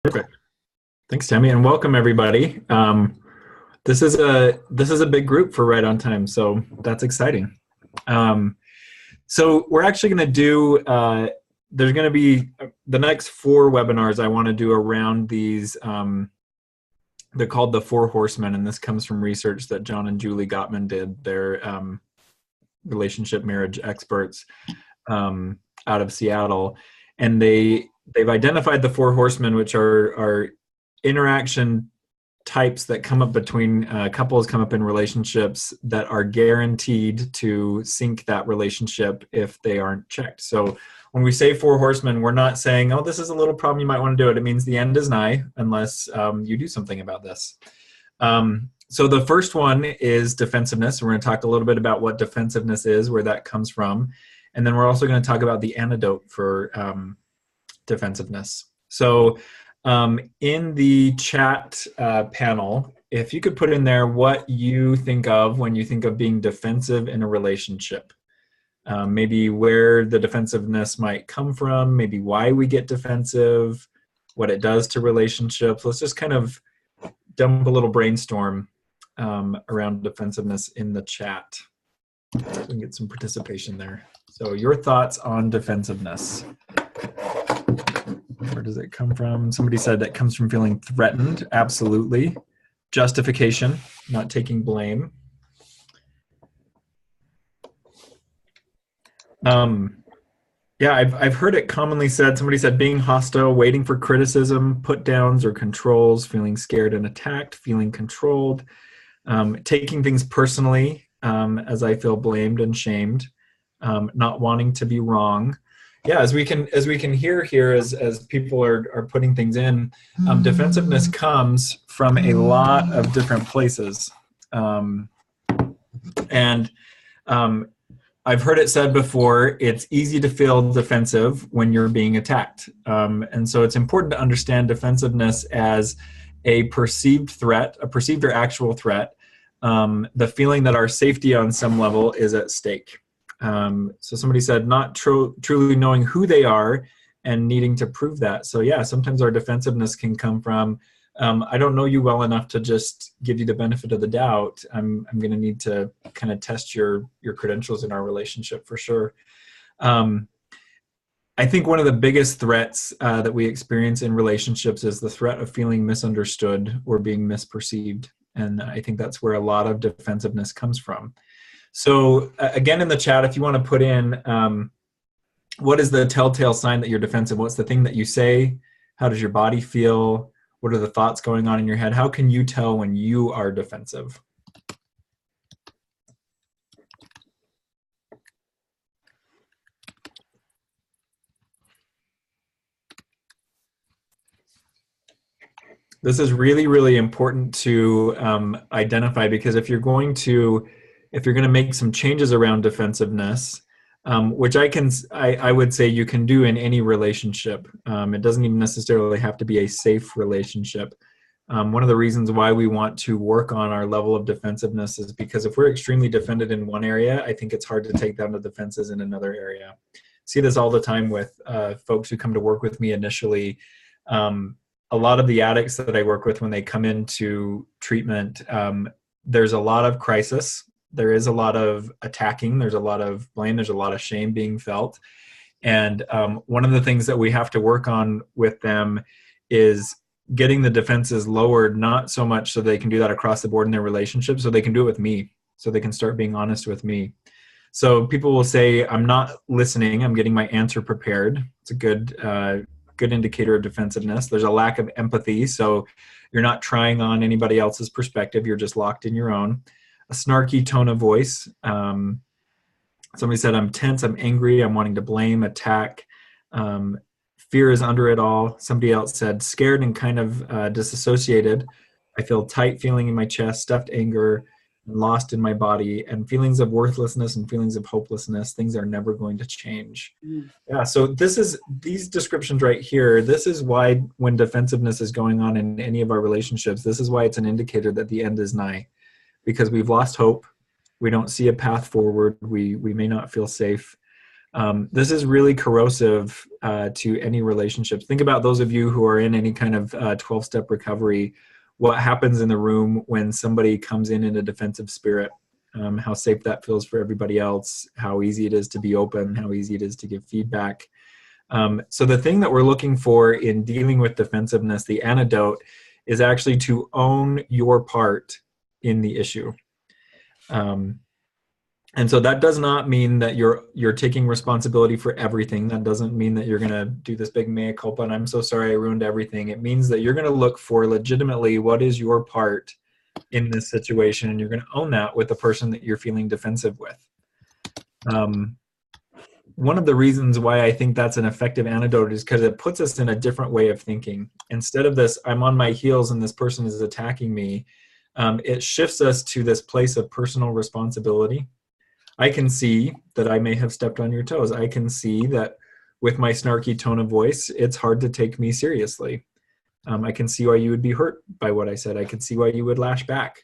Perfect. Thanks, Tammy, and welcome everybody. This is a big group for Right on Time, so that's exciting. So we're actually going to do. There's going to be the next four webinars I want to do around these. They're called the Four Horsemen, and this comes from research that John and Julie Gottman did. They're relationship marriage experts out of Seattle, and they've identified the Four Horsemen, which are interaction types that come up between couples, come up in relationships that are guaranteed to sink that relationship if they aren't checked. So when we say Four Horsemen, we're not saying, oh, this is a little problem, you might want to do it. It means the end is nigh unless you do something about this. So the first one is defensiveness. We're going to talk a little bit about what defensiveness is, where that comes from. And then we're also going to talk about the antidote for defensiveness. So in the chat panel, if you could put in there what you think of when you think of being defensive in a relationship. Maybe where the defensiveness might come from, maybe why we get defensive, what it does to relationships. Let's just kind of dump a little brainstorm around defensiveness in the chat. So we can get some participation there. So your thoughts on defensiveness. Where does it come from? Somebody said that comes from feeling threatened. Absolutely. Justification, not taking blame. Yeah, I've heard it commonly said, somebody said being hostile, waiting for criticism, put downs or controls, feeling scared and attacked, feeling controlled, taking things personally as I feel blamed and shamed, not wanting to be wrong. Yeah, as we can hear here as people are putting things in, defensiveness comes from a lot of different places. I've heard it said before, it's easy to feel defensive when you're being attacked. And so it's important to understand defensiveness as a perceived threat, a perceived or actual threat, the feeling that our safety on some level is at stake. So somebody said not truly knowing who they are and needing to prove that. So yeah, sometimes our defensiveness can come from, I don't know you well enough to just give you the benefit of the doubt. I'm going to need to kind of test your credentials in our relationship for sure. I think one of the biggest threats that we experience in relationships is the threat of feeling misunderstood or being misperceived. And I think that's where a lot of defensiveness comes from. So again, in the chat, if you want to put in what is the telltale sign that you're defensive? What's the thing that you say? How does your body feel? What are the thoughts going on in your head? How can you tell when you are defensive? This is really, really important to identify, because if you're going to make some changes around defensiveness, which I would say you can do in any relationship. It doesn't even necessarily have to be a safe relationship. One of the reasons why we want to work on our level of defensiveness is because if we're extremely defended in one area, I think it's hard to take down the defenses in another area. See this all the time with folks who come to work with me initially. A lot of the addicts that I work with when they come into treatment, there's a lot of crisis. There is a lot of attacking. There's a lot of blame. There's a lot of shame being felt. And one of the things that we have to work on with them is getting the defenses lowered, not so much so they can do that across the board in their relationship, so they can do it with me, so they can start being honest with me. So people will say, I'm not listening. I'm getting my answer prepared. It's a good indicator of defensiveness. There's a lack of empathy. So you're not trying on anybody else's perspective. You're just locked in your own. A snarky tone of voice. Somebody said, I'm tense, I'm angry, I'm wanting to blame, attack. Fear is under it all. Somebody else said, scared and kind of disassociated. I feel tight feeling in my chest, stuffed anger, lost in my body, and feelings of worthlessness and feelings of hopelessness. Things are never going to change. Yeah, so these descriptions right here, this is why when defensiveness is going on in any of our relationships, this is why it's an indicator that the end is nigh. Because we've lost hope, we don't see a path forward, we may not feel safe. This is really corrosive to any relationships. Think about those of you who are in any kind of 12-step recovery. What happens in the room when somebody comes in a defensive spirit? How safe that feels for everybody else, how easy it is to be open, how easy it is to give feedback. So the thing that we're looking for in dealing with defensiveness, the antidote, is actually to own your part in the issue. And so that does not mean that you're taking responsibility for everything. That doesn't mean that you're going to do this big mea culpa and I'm so sorry I ruined everything. It means that you're going to look for legitimately what is your part in this situation, and you're going to own that with the person that you're feeling defensive with. One of the reasons why I think that's an effective antidote is because it puts us in a different way of thinking. Instead of this, I'm on my heels and this person is attacking me, it shifts us to this place of personal responsibility. I can see that I may have stepped on your toes. I can see that with my snarky tone of voice, it's hard to take me seriously. I can see why you would be hurt by what I said. I can see why you would lash back.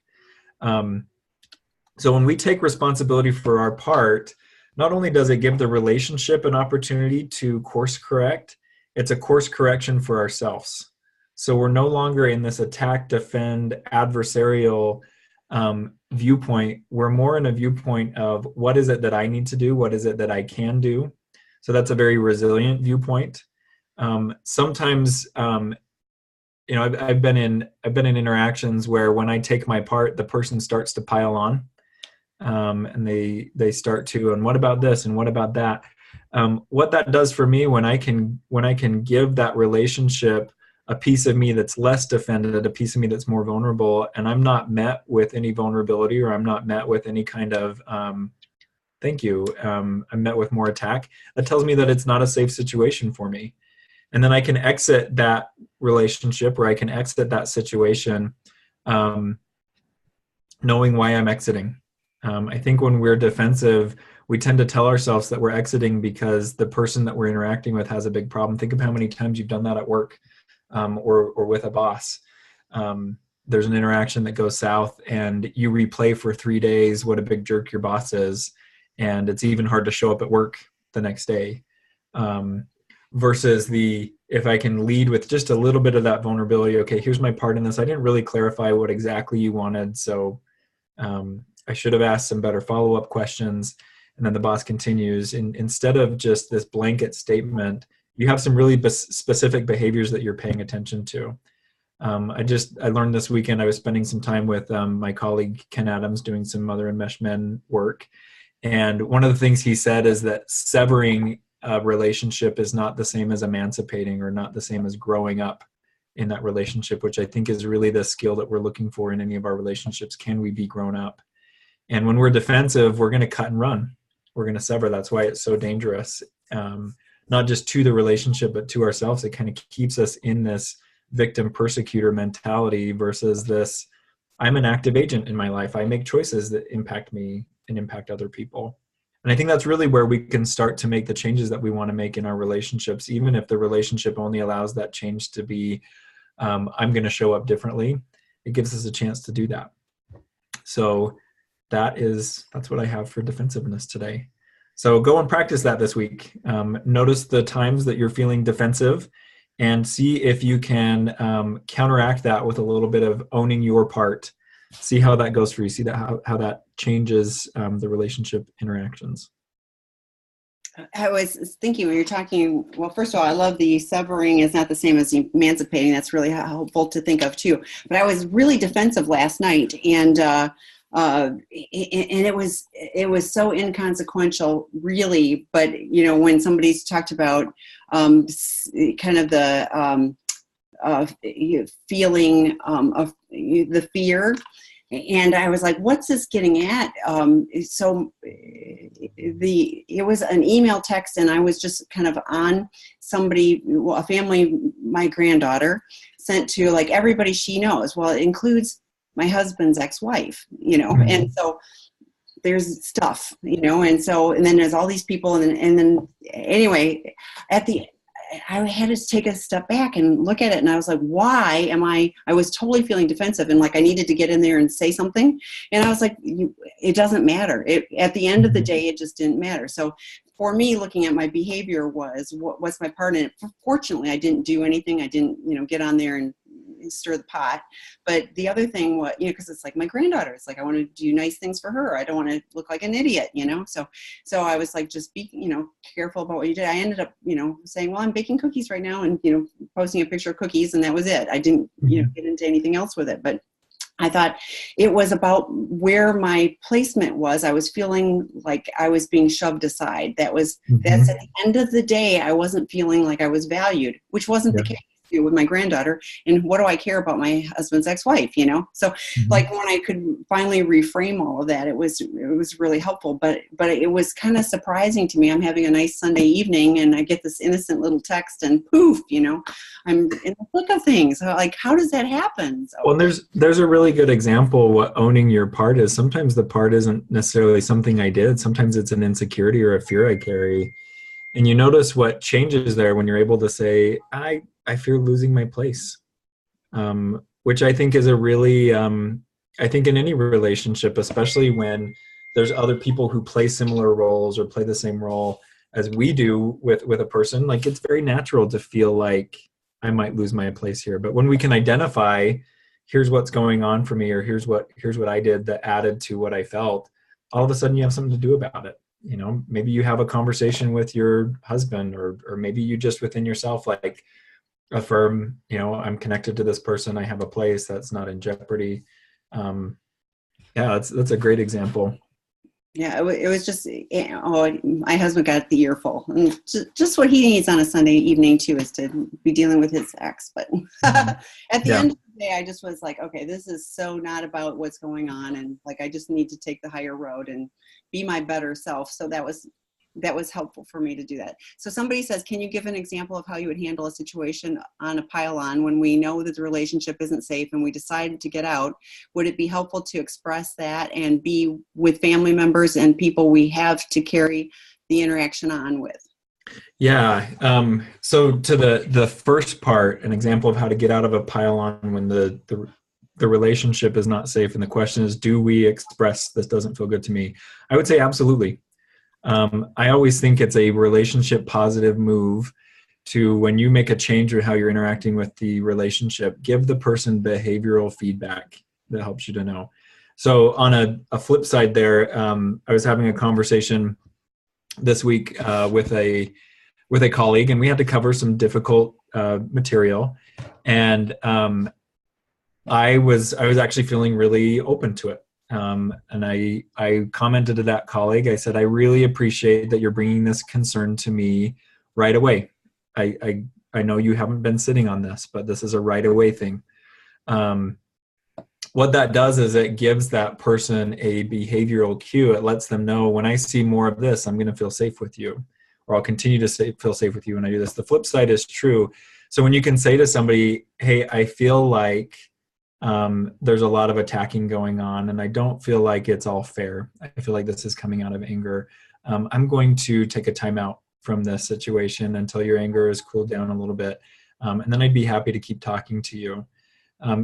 So when we take responsibility for our part, not only does it give the relationship an opportunity to course correct, it's a course correction for ourselves. So we're no longer in this attack, defend, adversarial viewpoint. We're more in a viewpoint of what is it that I need to do? What is it that I can do? So that's a very resilient viewpoint. Sometimes, I've been in interactions where when I take my part, the person starts to pile on, and they start to, and what about this? And what about that? What that does for me when I can give that relationship a piece of me that's less defended, a piece of me that's more vulnerable, and I'm not met with any vulnerability, or I'm not met with any kind of thank you, I'm met with more attack, that tells me that it's not a safe situation for me. And then I can exit that relationship, or I can exit that situation knowing why I'm exiting. I think when we're defensive, we tend to tell ourselves that we're exiting because the person that we're interacting with has a big problem. Think of how many times you've done that at work. Or with a boss. There's an interaction that goes south and you replay for 3 days what a big jerk your boss is, and it's even hard to show up at work the next day. Versus if I can lead with just a little bit of that vulnerability, okay, here's my part in this. I didn't really clarify what exactly you wanted, so I should have asked some better follow-up questions. And then the boss continues, instead of just this blanket statement, you have some really specific behaviors that you're paying attention to. I learned this weekend, I was spending some time with my colleague, Ken Adams, doing some mother enmeshed men work. And one of the things he said is that severing a relationship is not the same as emancipating, or not the same as growing up in that relationship, which I think is really the skill that we're looking for in any of our relationships. Can we be grown up? And when we're defensive, we're going to cut and run. We're going to sever. That's why it's so dangerous. Not just to the relationship, but to ourselves. It kind of keeps us in this victim persecutor mentality versus this, I'm an active agent in my life. I make choices that impact me and impact other people. And I think that's really where we can start to make the changes that we want to make in our relationships, even if the relationship only allows that change to be, I'm going to show up differently. It gives us a chance to do that. So that's what I have for defensiveness today. So go and practice that this week. Notice the times that you're feeling defensive and see if you can counteract that with a little bit of owning your part. See how that goes for you. See that how that changes the relationship interactions. I was thinking when you're talking, well, first of all, I love the severing is not the same as emancipating. That's really helpful to think of too. But I was really defensive last night, and it was so inconsequential, really. But when somebody's talked about kind of the feeling of the fear, and I was like, what's this getting at? So it was an email text, and I was just kind of on a family, my granddaughter sent to like everybody she knows. Well, it includes my husband's ex-wife, mm-hmm. And so there's stuff, and then there's all these people. And then anyway, I had to take a step back and look at it. And I was like, why am I was totally feeling defensive, and like I needed to get in there and say something. And I was like, it doesn't matter. At the end of the day, it just didn't matter. So for me, looking at my behavior was what's my part in it. Fortunately, I didn't do anything. I didn't, get on there and stir the pot. But the other thing was, because it's like my granddaughter, it's like I want to do nice things for her. I don't want to look like an idiot, So I was like, just be, careful about what you did. I ended up, saying, well, I'm baking cookies right now, and posting a picture of cookies, and that was it. I didn't, get into anything else with it. But I thought it was about where my placement was. I was feeling like I was being shoved aside. That's at the end of the day, I wasn't feeling like I was valued, which wasn't the case with my granddaughter. And what do I care about my husband's ex-wife, So like when I could finally reframe all of that, it was really helpful, but it was kind of surprising to me. I'm having a nice Sunday evening and I get this innocent little text and poof, I'm in the thick of things. So like, how does that happen? So, well, there's a really good example what owning your part is. Sometimes the part isn't necessarily something I did. Sometimes it's an insecurity or a fear I carry. And you notice what changes there when you're able to say, I fear losing my place, which I think is a really, I think in any relationship, especially when there's other people who play similar roles or play the same role as we do with a person, like it's very natural to feel like I might lose my place here. But when we can identify, here's what's going on for me, or here's what I did that added to what I felt, all of a sudden you have something to do about it. Maybe you have a conversation with your husband, or maybe you just within yourself, like affirm, I'm connected to this person. I have a place that's not in jeopardy. Yeah, that's a great example. Yeah, it was just, my husband got the earful. And just what he needs on a Sunday evening, too, is to be dealing with his ex. But at the end of the day, I just was like, okay, this is so not about what's going on. And like, I just need to take the higher road and be my better self. So that was helpful for me to do that. So somebody says, can you give an example of how you would handle a situation on a pile-on when we know that the relationship isn't safe and we decided to get out? Would it be helpful to express that and be with family members and people we have to carry the interaction on with? Yeah. So to the first part, an example of how to get out of a pile-on when the relationship is not safe, and the question is, do we express this doesn't feel good to me? I would say absolutely. I always think it's a relationship positive move to, when you make a change in how you're interacting with the relationship, give the person behavioral feedback that helps you to know. So on a flip side there, I was having a conversation this week with a colleague, and we had to cover some difficult material. And I was actually feeling really open to it. And I commented to that colleague, I said, I really appreciate that you're bringing this concern to me right away. I know you haven't been sitting on this, but this is a right away thing. What that does is it gives that person a behavioral cue. It lets them know, when I see more of this, I'm going to feel safe with you, or I'll continue to feel safe with you when I do this. The flip side is true. So when you can say to somebody, hey, I feel like there's a lot of attacking going on, and I don't feel like it's all fair. I feel like this is coming out of anger. I'm going to take a timeout from this situation until your anger is cooled down a little bit. And then I'd be happy to keep talking to you.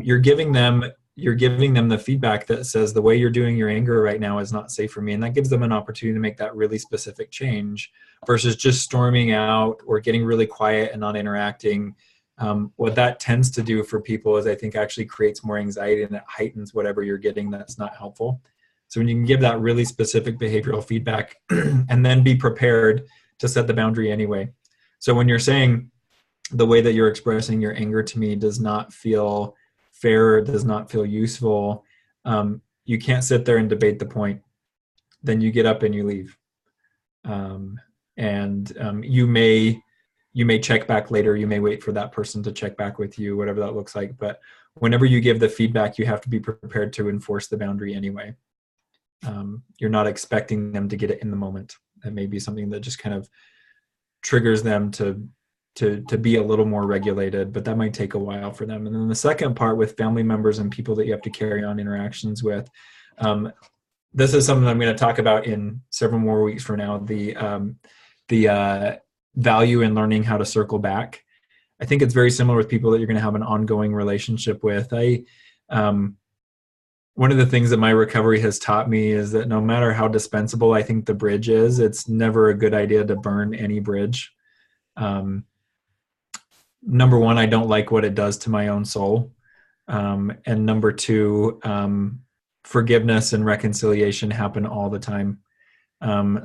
You're giving them the feedback that says, the way you're doing your anger right now is not safe for me. And that gives them an opportunity to make that really specific change versus just storming out or getting really quiet and not interacting. What that tends to do for people is, I think, actually creates more anxiety, and it heightens whatever you're getting that's not helpful. So when you can give that really specific behavioral feedback and then be prepared to set the boundary anyway. So when you're saying, the way that you're expressing your anger to me does not feel fair, does not feel useful, you can't sit there and debate the point. Then you get up and you leave. You may check back later. You may wait for that person to check back with you, whatever that looks like. But whenever you give the feedback, you have to be prepared to enforce the boundary anyway. You're not expecting them to get it in the moment. That may be something that just kind of triggers them to be a little more regulated, but that might take a while for them. And then the second part, with family members and people that you have to carry on interactions with, this is something I'm going to talk about in several more weeks from now. The value in learning how to circle back. I think it's very similar with people that you're going to have an ongoing relationship with. one of the things that my recovery has taught me is that no matter how dispensable I think the bridge is, it's never a good idea to burn any bridge. Um, Number one, I don't like what it does to my own soul. And number two, forgiveness and reconciliation happen all the time.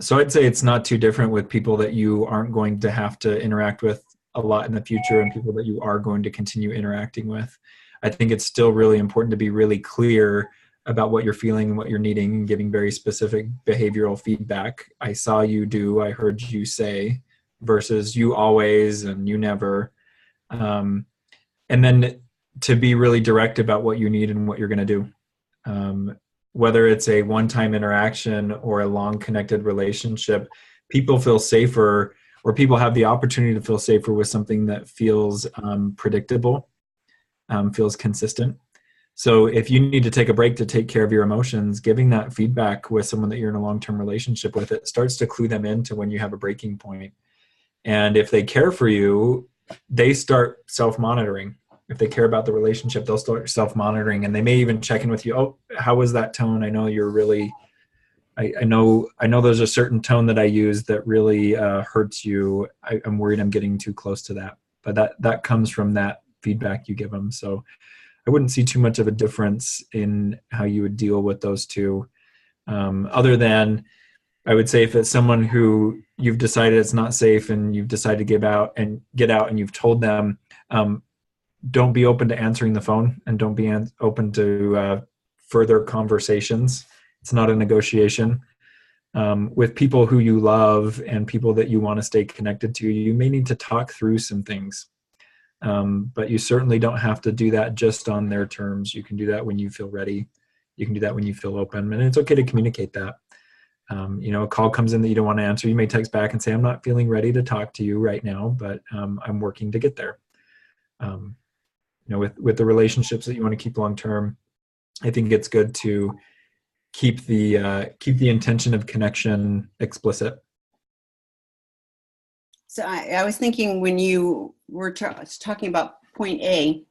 So I'd say it's not too different with people that you aren't going to have to interact with a lot in the future and people that you are going to continue interacting with. I think it's still really important to be really clear about what you're feeling and what you're needing and giving very specific behavioral feedback. I saw you do, I heard you say, versus you always and you never. Um, and then to be really direct about what you need and what you're going to do. Um, Whether it's a one-time interaction or a long connected relationship, people feel safer, or people have the opportunity to feel safer with something that feels predictable, feels consistent. So if you need to take a break to take care of your emotions, giving that feedback with someone that you're in a long-term relationship with, it starts to clue them into when you have a breaking point. And if they care for you, they start self-monitoring. If they care about the relationship, they'll start self-monitoring, and they may even check in with you. Oh, how was that tone? I know you're really, I know there's a certain tone that I use that really hurts you. I'm worried I'm getting too close to that. But that comes from that feedback you give them. So I wouldn't see too much of a difference in how you would deal with those two. Other than, I would say, if it's someone who you've decided it's not safe and you've decided to get out and you've told them, don't be open to answering the phone, and don't be open to further conversations. It's not a negotiation. With people who you love and people that you want to stay connected to, you may need to talk through some things. But you certainly don't have to do that just on their terms. You can do that when you feel ready. You can do that when you feel open. And it's okay to communicate that. A call comes in that you don't want to answer. You may text back and say, I'm not feeling ready to talk to you right now, but I'm working to get there. With the relationships that you want to keep long term, I think it's good to keep the intention of connection explicit. So I was thinking when you were talking about point A,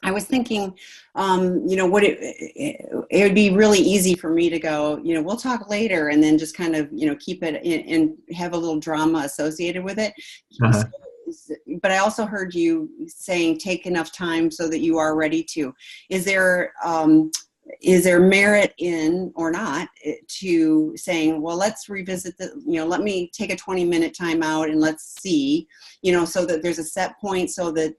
I was thinking, it would be really easy for me to go, we'll talk later, and then just kind of, keep it and have a little drama associated with it. Uh-huh. But I also heard you saying take enough time so that you are ready to. Is there merit in, or not, to saying, well, let's revisit let me take a 20-minute time out and let's see, so that there's a set point, so that,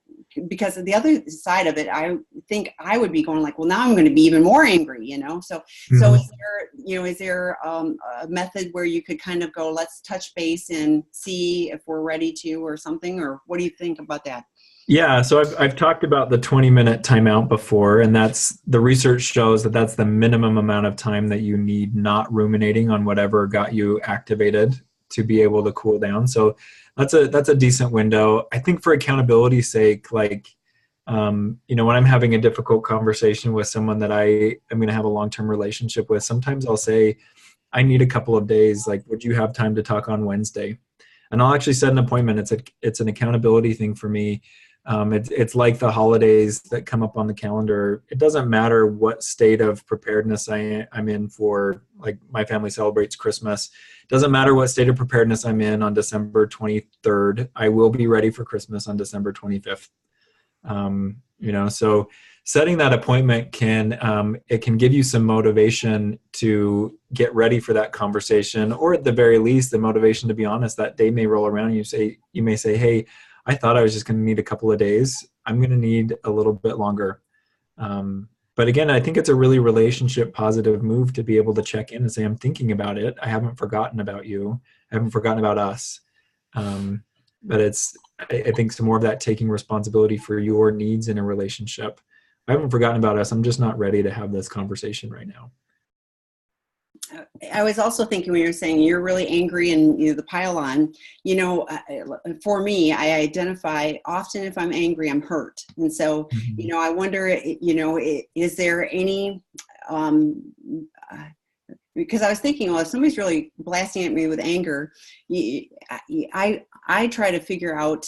because of the other side of it, I think I would be going like, well, now I'm going to be even more angry, so Mm-hmm. is there a method where you could kind of go, let's touch base and see if we're ready to, or something, or what do you think about that? Yeah, so I've talked about the 20-minute timeout before, and that's, the research shows that that's the minimum amount of time that you need not ruminating on whatever got you activated to be able to cool down. So that's a decent window. I think for accountability's sake, like when I'm having a difficult conversation with someone that I am going to have a long-term relationship with, sometimes I'll say, I need a couple of days. Like, would you have time to talk on Wednesday? And I'll actually set an appointment. It's an accountability thing for me. It's like the holidays that come up on the calendar. It doesn't matter what state of preparedness I'm in for, like, my family celebrates Christmas. It doesn't matter what state of preparedness I'm in on December 23rd. I will be ready for Christmas on December 25th. So setting that appointment can give you some motivation to get ready for that conversation, or at the very least, the motivation to be honest. That day may roll around and you may say, hey, I thought I was just going to need a couple of days. I'm going to need a little bit longer. But again, I think it's a really relationship positive move to be able to check in and say, I'm thinking about it. I haven't forgotten about you. I haven't forgotten about us. But I think some more of that taking responsibility for your needs in a relationship. I haven't forgotten about us. I'm just not ready to have this conversation right now. I was also thinking when you're saying you're really angry and the pile on, for me, I identify often if I'm angry, I'm hurt. And so, Mm-hmm. I wonder, is there any, because I was thinking, well, if somebody's really blasting at me with anger, I try to figure out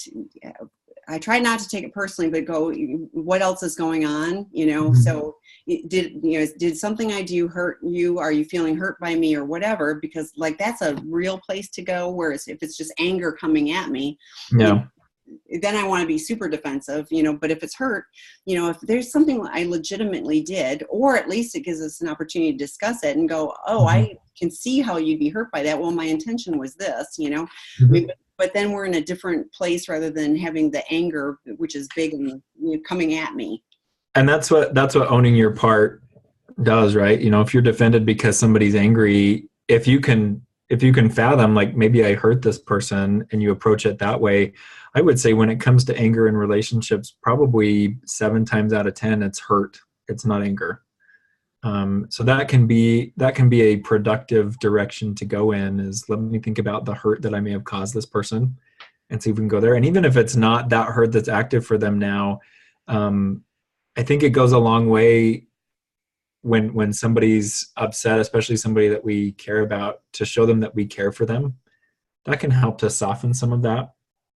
I try not to take it personally, but go, what else is going on? Mhm. So did something I do hurt you? Are you feeling hurt by me or whatever? Because like, that's a real place to go. Whereas if it's just anger coming at me, you know, Yeah. then I want to be super defensive, but if it's hurt, if there's something I legitimately did, or at least it gives us an opportunity to discuss it and go, oh, Mhm. I can see how you'd be hurt by that. Well, my intention was this, I mean, Mhm. but then we're in a different place rather than having the anger, which is big and coming at me. And that's what owning your part does, right? If you're defended because somebody's angry, if you can fathom, like, maybe I hurt this person, and you approach it that way, I would say when it comes to anger in relationships, probably 7 times out of 10, it's hurt. It's not anger. So that can be a productive direction to go in. Is, let me think about the hurt that I may have caused this person, and see if we can go there. And even if it's not that hurt that's active for them now, um, I think it goes a long way when somebody's upset, especially somebody that we care about, to show them that we care for them. That can help to soften some of that.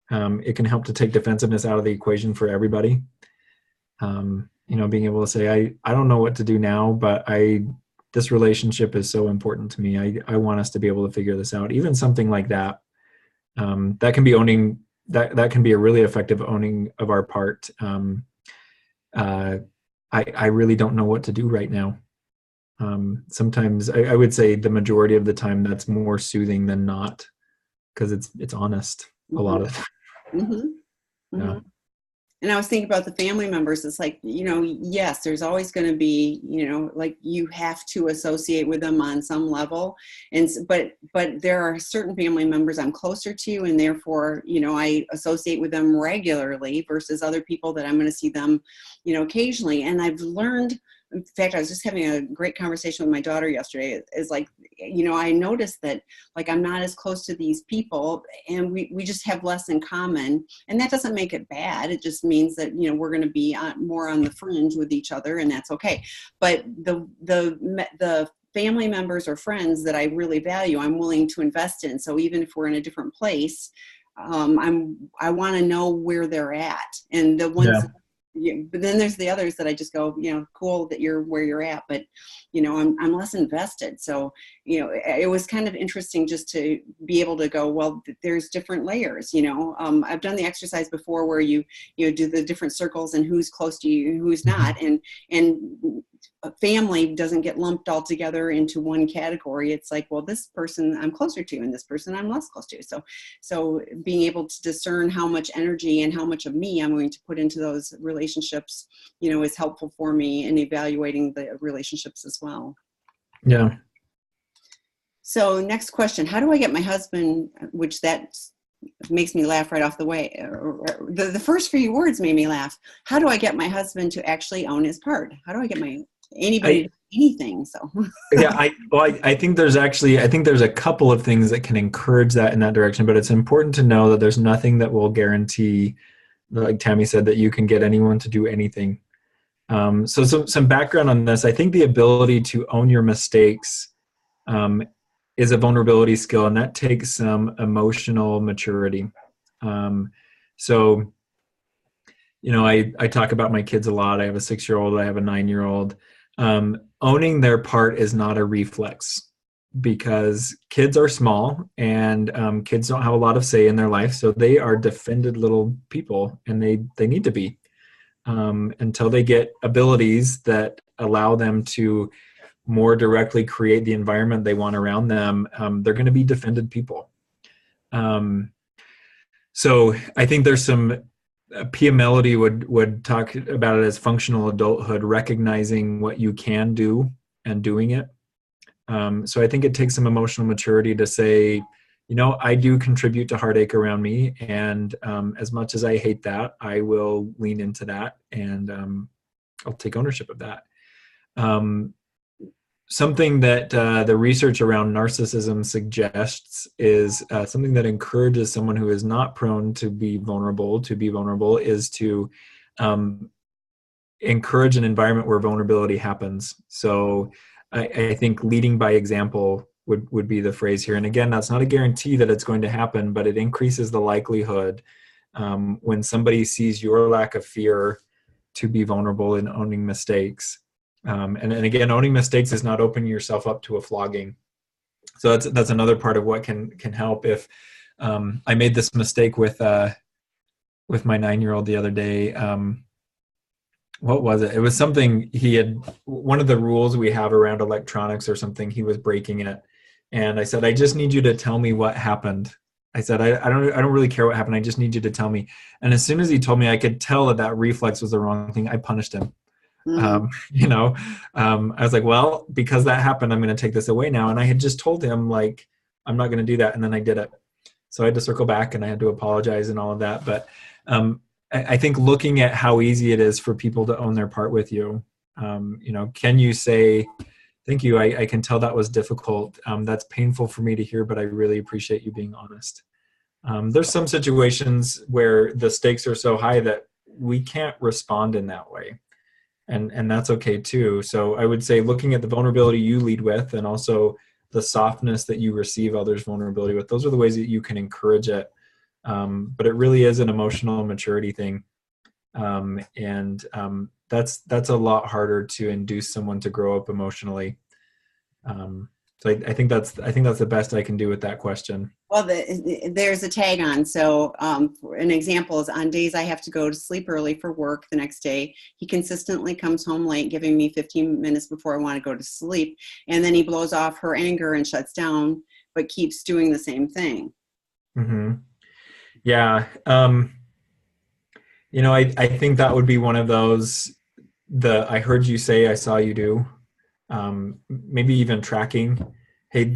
It can help to take defensiveness out of the equation for everybody. Being able to say, I don't know what to do now, but this relationship is so important to me. I want us to be able to figure this out. Even something like that, that can be owning. That can be a really effective owning of our part. Uh, I really don't know what to do right now. Sometimes I would say the majority of the time that's more soothing than not, because it's honest a lot Hmm. of the time. Hmm. Yeah. Hmm. And I was thinking about the family members. It's like, yes, there's always going to be, like, you have to associate with them on some level. But there are certain family members I'm closer to, and therefore, I associate with them regularly versus other people that I'm going to see them, occasionally. And I've learned, in fact, I was just having a great conversation with my daughter yesterday, is like, I noticed that, like, I'm not as close to these people, and we just have less in common. And that doesn't make it bad. It just means that, we're going to be more on the fringe with each other, and that's okay. But the family members or friends that I really value, I'm willing to invest in. So even if we're in a different place, I want to know where they're at. And the ones, Yeah. but then there's the others that I just go, cool that you're where you're at, but I'm less invested. So it was kind of interesting just to be able to go, well, there's different layers. I've done the exercise before where you do the different circles and who's close to you and who's Mhm. not, and a family doesn't get lumped all together into one category. It's like, well, this person I'm closer to and this person I'm less close to. So being able to discern how much energy and how much of me I'm going to put into those relationships, is helpful for me in evaluating the relationships as well. Yeah. So next question, how do I get my husband, which that makes me laugh right off the way. The first few words made me laugh. How do I get my husband to actually own his part? How do I get anybody I to do anything? So yeah, I think there's a couple of things that can encourage that in that direction, but it's important to know that there's nothing that will guarantee, like Tammy said, that you can get anyone to do anything. So some background on this. I think the ability to own your mistakes um, is a vulnerability skill, and that takes some emotional maturity. Um, so, I talk about my kids a lot. I have a 6-year-old, I have a 9-year-old. Owning their part is not a reflex, because kids are small, and kids don't have a lot of say in their life. So they are defended little people, and they need to be, until they get abilities that allow them to more directly create the environment they want around them. They're going to be defended people. Um, so I think there's some, Pia Melody would talk about it as functional adulthood, recognizing what you can do and doing it. So I think it takes some emotional maturity to say, I do contribute to heartache around me, and as much as I hate that, I will lean into that, and I'll take ownership of that. Um, Something that the research around narcissism suggests is something that encourages someone who is not prone to be vulnerable, is to um, encourage an environment where vulnerability happens. So I think leading by example would be the phrase here. And again, that's not a guarantee that it's going to happen, but it increases the likelihood when somebody sees your lack of fear to be vulnerable in owning mistakes. And again, owning mistakes is not opening yourself up to a flogging. So that's another part of what can help. If I made this mistake with my 9-year-old the other day. What was it? It was something he had, one of the rules we have around electronics or something, he was breaking it. And I said, I just need you to tell me what happened. I said, I don't really care what happened. I just need you to tell me. And as soon as he told me, I could tell that reflex was the wrong thing. I punished him. I was like, well, because that happened, I'm going to take this away now. And I had just told him, like, I'm not going to do that. And then I did it. So I had to circle back and I had to apologize and all of that. But I think looking at how easy it is for people to own their part with you, can you say, thank you, I can tell that was difficult. That's painful for me to hear, but I really appreciate you being honest. There's some situations where the stakes are so high that we can't respond in that way. And that's okay too. So I would say looking at the vulnerability you lead with and also the softness that you receive others' vulnerability with, those are the ways that you can encourage it. But it really is an emotional maturity thing. That's a lot harder to induce someone to grow up emotionally. So I think that's the best I can do with that question. Well, there's a tag on. So an example is on days I have to go to sleep early for work the next day, he consistently comes home late, giving me 15 minutes before I want to go to sleep. And then he blows off her anger and shuts down, but keeps doing the same thing. Mm-hmm. Yeah. I think that would be one of those, I heard you say, I saw you do. Maybe even tracking, hey,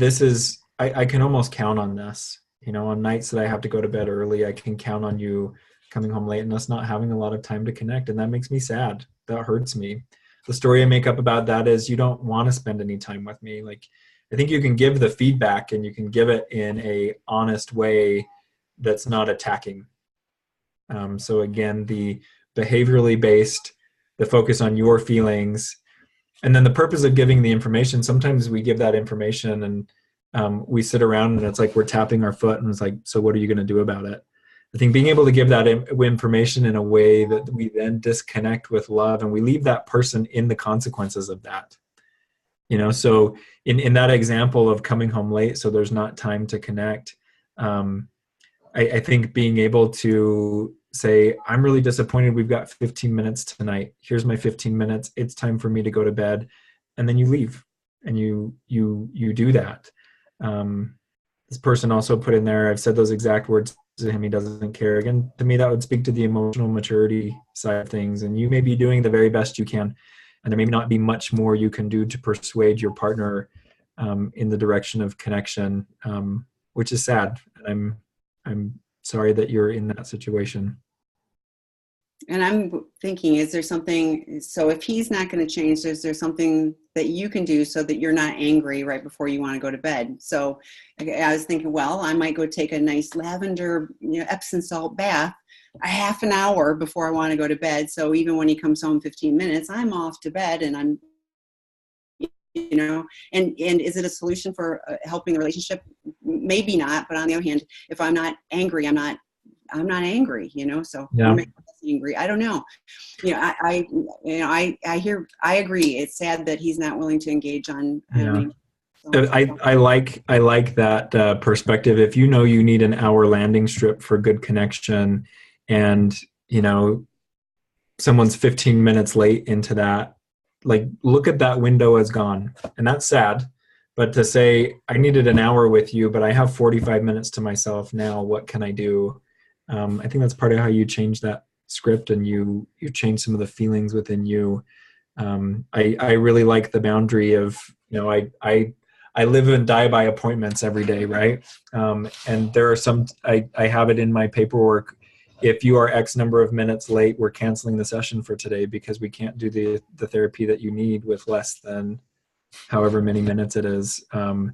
I can almost count on this. On nights that I have to go to bed early, I can count on you coming home late and us not having a lot of time to connect. And that makes me sad. That hurts me. The story I make up about that is you don't want to spend any time with me. Like, I think you can give the feedback and you can give it in a honest way that's not attacking. So again, the behaviorally based, the focus on your feelings, and then the purpose of giving the information. Sometimes we give that information and we sit around and it's like we're tapping our foot and it's like, so what are you going to do about it? I think being able to give that information in a way that we then disconnect with love and we leave that person in the consequences of that. So in that example of coming home late, so there's not time to connect, I think being able to say, I'm really disappointed we've got 15 minutes tonight. Here's my 15 minutes. It's time for me to go to bed. And then you leave and you do that. This person also put in there, I've said those exact words to him, he doesn't care. Again, to me, that would speak to the emotional maturity side of things. And you may be doing the very best you can. And there may not be much more you can do to persuade your partner in the direction of connection, which is sad. And I'm sorry that you're in that situation. And I'm thinking, is there something, so if he's not going to change, is there something that you can do so that you're not angry right before you want to go to bed? So I was thinking, well, I might go take a nice lavender, Epsom salt bath a half an hour before I want to go to bed. So even when he comes home 15 minutes, I'm off to bed and I'm, and is it a solution for helping the relationship? Maybe not, but on the other hand, if I'm not angry, I'm not angry, so yeah. Angry. I don't know. I agree. It's sad that he's not willing to engage on. Yeah. I like that perspective. If you need an hour landing strip for good connection and, someone's 15 minutes late into that, like look at that window as gone. And that's sad. But to say, I needed an hour with you, but I have 45 minutes to myself now, what can I do? I think that's part of how you change that script and you change some of the feelings within you. I really like the boundary of, I live and die by appointments every day, right? And there are some, I have it in my paperwork. If you are X number of minutes late, we're canceling the session for today because we can't do the therapy that you need with less than however many minutes it is. And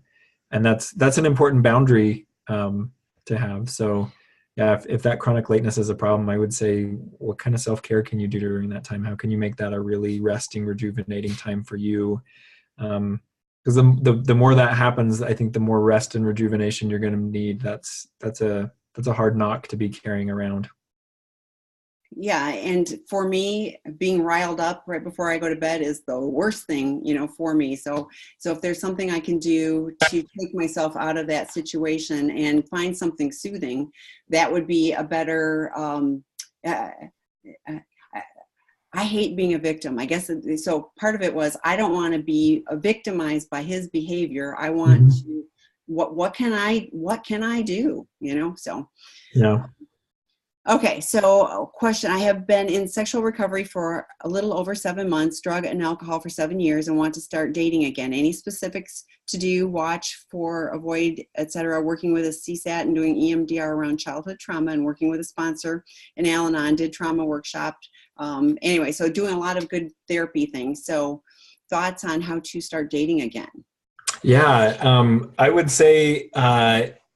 that's an important boundary to have. So yeah, if that chronic lateness is a problem, I would say, what kind of self-care can you do during that time? How can you make that a really resting, rejuvenating time for you? Because the more that happens, I think the more rest and rejuvenation you're going to need. That's a hard knock to be carrying around. Yeah, and for me, being riled up right before I go to bed is the worst thing, for me. So if there's something I can do to take myself out of that situation and find something soothing, that would be a better. Uh, I I hate being a victim. I guess so. Part of it was I don't want to be victimized by his behavior. I want Mhm. to. What can I do? So. Yeah. Okay, so question. I have been in sexual recovery for a little over 7 months, drug and alcohol for 7 years, and want to start dating again. Any specifics to do, watch for, avoid, etc.? Working with a CSAT and doing EMDR around childhood trauma, and working with a sponsor in Al-Anon, did trauma workshop. Anyway, so doing a lot of good therapy things. So thoughts on how to start dating again? Yeah, I would say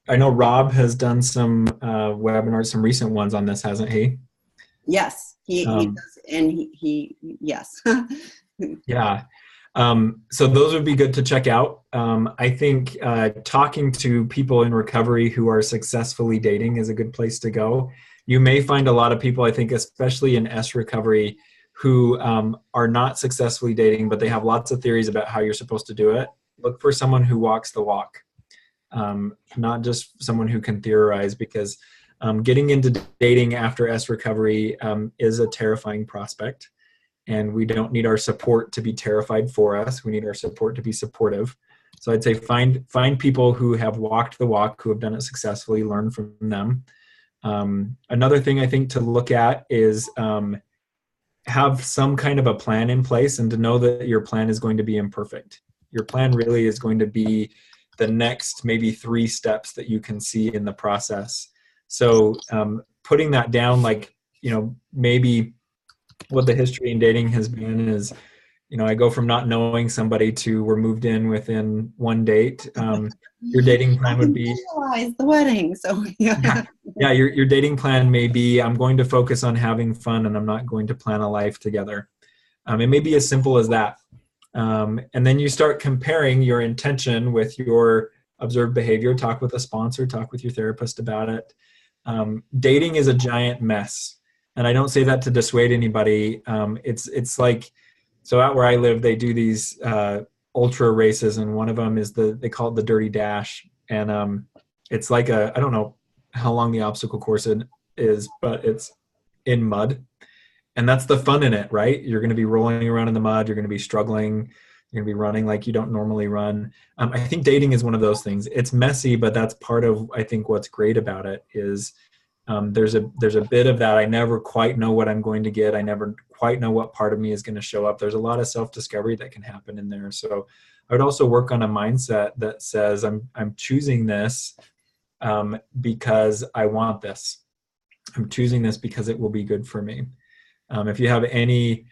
I know Rob has done some webinars, some recent ones on this, hasn't he? Yes, he Um, does, and he yes. yeah. So those would be good to check out. I think talking to people in recovery who are successfully dating is a good place to go. You may find a lot of people, I think, especially in S recovery, who are not successfully dating, but they have lots of theories about how you're supposed to do it. Look for someone who walks the walk, not just someone who can theorize, because getting into dating after S recovery is a terrifying prospect. And we don't need our support to be terrified for us. We need our support to be supportive. So I'd say find people who have walked the walk, who have done it successfully, learn from them. Another thing I think to look at is have some kind of a plan in place, and to know that your plan is going to be imperfect. Your plan really is going to be the next maybe 3 steps that you can see in the process. So putting that down, like, maybe what the history in dating has been is, I go from not knowing somebody to we're moved in within one date. Your dating I plan would can be, visualize the wedding. So yeah, yeah. yeah, your dating plan may be, I'm going to focus on having fun and I'm not going to plan a life together. It may be as simple as that. And then you start comparing your intention with your observed behavior. Talk with a sponsor, talk with your therapist about it. Dating is a giant mess. And I don't say that to dissuade anybody. It's like, so out where I live, they do these ultra races, and one of them is they call it the Dirty Dash. And it's like I don't know how long the obstacle course is, but it's in mud, and that's the fun in it, right? You're going to be rolling around in the mud, you're going to be struggling, you're going to be running like you don't normally run. I think dating is one of those things. It's messy, but that's part of, I think, what's great about it is there's a bit of that. I never quite know what I'm going to get. I never quite know what part of me is going to show up. There's a lot of self-discovery that can happen in there. So I would also work on a mindset that says I'm choosing this because I want this. I'm choosing this because it will be good for me. If you have any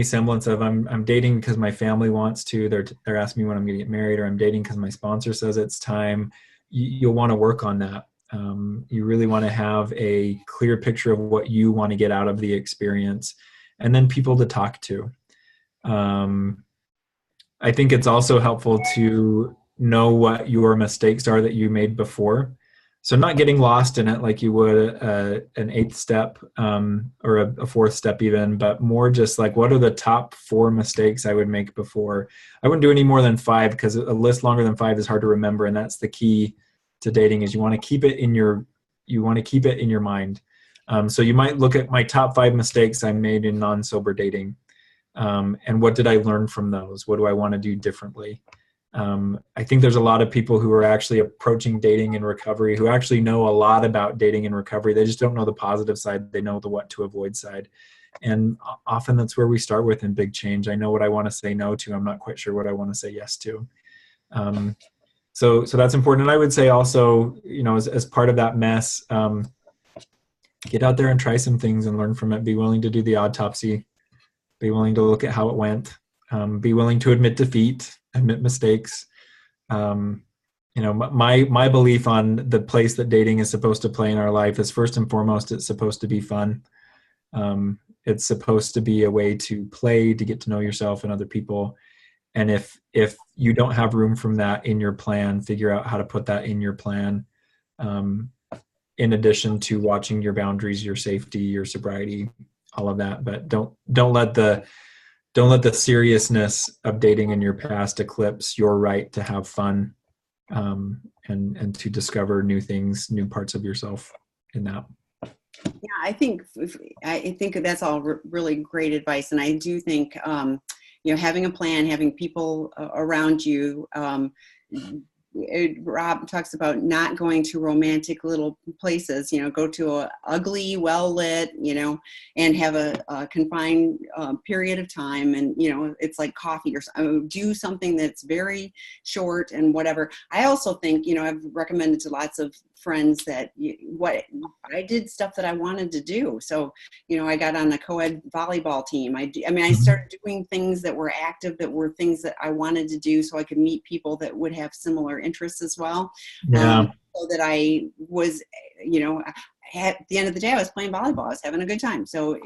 semblance of I'm dating because my family wants to, they're asking me when I'm going to get married, or I'm dating because my sponsor says it's time, you'll want to work on that. You really want to have a clear picture of what you want to get out of the experience, and then people to talk to. I think it's also helpful to know what your mistakes are that you made before. So not getting lost in it like you would an 8th step or a 4th step even, but more just like, what are the top 4 mistakes I would make before? I wouldn't do any more than 5, because a list longer than 5 is hard to remember, and that's the key to dating, is you want to keep it in your mind. So you might look at my top 5 mistakes I made in non-sober dating, and what did I learn from those? What do I want to do differently? I think there's a lot of people who are actually approaching dating in recovery who actually know a lot about dating in recovery. They just don't know the positive side. They know the what to avoid side. And often that's where we start with in big change. I know what I want to say no to. I'm not quite sure what I want to say yes to. So that's important. And I would say also, as part of that mess, get out there and try some things and learn from it. Be willing to do the autopsy. Be willing to look at how it went. Be willing to admit defeat, admit mistakes. My belief on the place that dating is supposed to play in our life is, first and foremost, it's supposed to be fun. It's supposed to be a way to play, to get to know yourself and other people. And if you don't have room from that in your plan, figure out how to put that in your plan. in addition to watching your boundaries, your safety, your sobriety, all of that. But don't let the seriousness of dating in your past eclipse your right to have fun, and to discover new things, new parts of yourself in that. Yeah, I think that's all really great advice, and I do think having a plan, having people around you. Rob talks about not going to romantic little places, go to a ugly, well-lit, and have a confined period of time. And, it's like coffee or do something that's very short and whatever. I also think, I've recommended to lots of friends that what I did stuff that I wanted to do. So, I got on a co-ed volleyball team. I started doing things that were active, that were things that I wanted to do so I could meet people that would have similar interests as well. Yeah. So that I was, at the end of the day, I was playing volleyball. I was having a good time. So,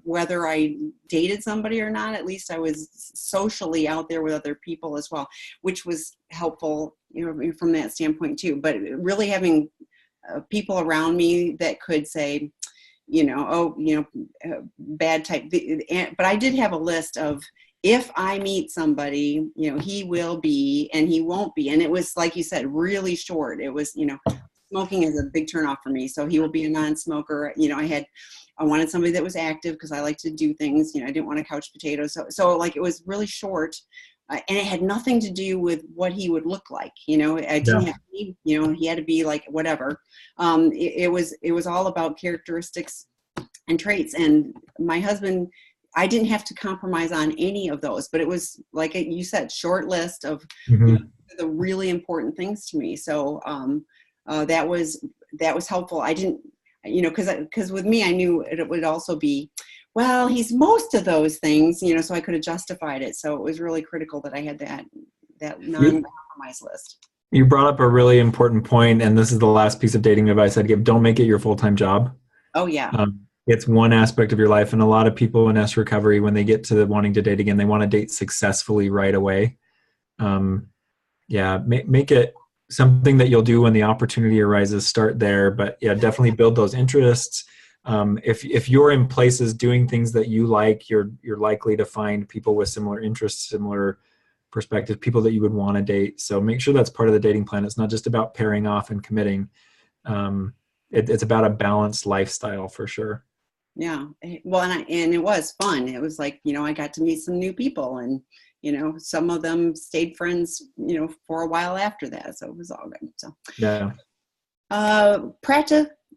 whether I dated somebody or not, at least I was socially out there with other people as well, which was helpful, from that standpoint too. But really having people around me that could say, bad type. But I did have a list of, if I meet somebody, he will be and he won't be. And it was, like you said, really short. It was, smoking is a big turnoff for me. So he will be a non-smoker. I wanted somebody that was active because I like to do things. I didn't want a couch potato. So like it was really short. And it had nothing to do with what he would look like. I didn't have to be, he had to be like whatever. It was all about characteristics and traits. And my husband, I didn't have to compromise on any of those, but it was like you said, short list of the really important things to me. So that was helpful. I didn't, because with me, I knew it would also be, well, he's most of those things, so I could have justified it. So it was really critical that I had that non-compromise list. You brought up a really important point, and this is the last piece of dating advice I'd give. Don't make it your full-time job. Oh, yeah. It's one aspect of your life, and a lot of people in S recovery, when they get to wanting to date again, they want to date successfully right away. Make it something that you'll do when the opportunity arises. Start there, but definitely build those interests. If you're in places doing things that you like, you're likely to find people with similar interests, similar perspectives, people that you would want to date. So make sure that's part of the dating plan. It's not just about pairing off and committing. It's about a balanced lifestyle for sure. Yeah. Well, and it was fun. It was like, I got to meet some new people, and, some of them stayed friends, for a while after that. So it was all good. So, yeah.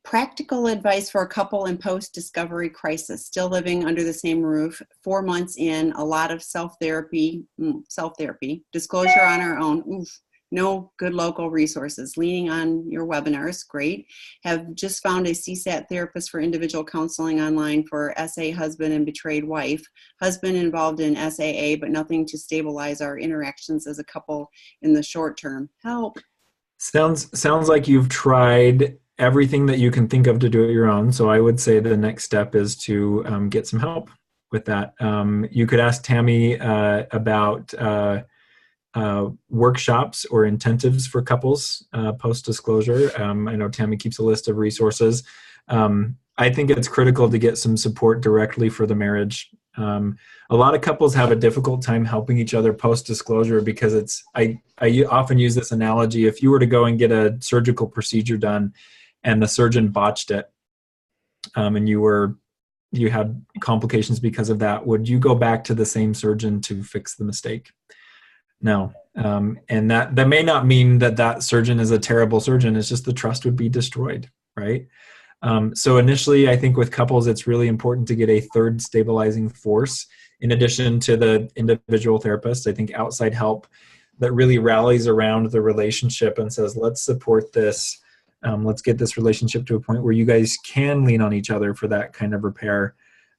Practical advice for a couple in post-discovery crisis, still living under the same roof, 4 months in, a lot of self-therapy, disclosure on our own. Oof. No good local resources, leaning on your webinars, great. Have just found a CSAT therapist for individual counseling online for SA husband and betrayed wife. Husband involved in SAA, but nothing to stabilize our interactions as a couple in the short term. Help. Sounds like you've tried everything that you can think of to do it your own. So I would say the next step is to get some help with that. You could ask Tammy about workshops or intensives for couples post-disclosure. I know Tammy keeps a list of resources. I think it's critical to get some support directly for the marriage. A lot of couples have a difficult time helping each other post-disclosure because I often use this analogy. If you were to go and get a surgical procedure done and the surgeon botched it, and you had complications because of that, would you go back to the same surgeon to fix the mistake? No. And that may not mean that surgeon is a terrible surgeon. It's just the trust would be destroyed, right? So initially, I think with couples, it's really important to get a third stabilizing force in addition to the individual therapist. I think outside help that really rallies around the relationship and says, let's support this. Let's get this relationship to a point where you guys can lean on each other for that kind of repair.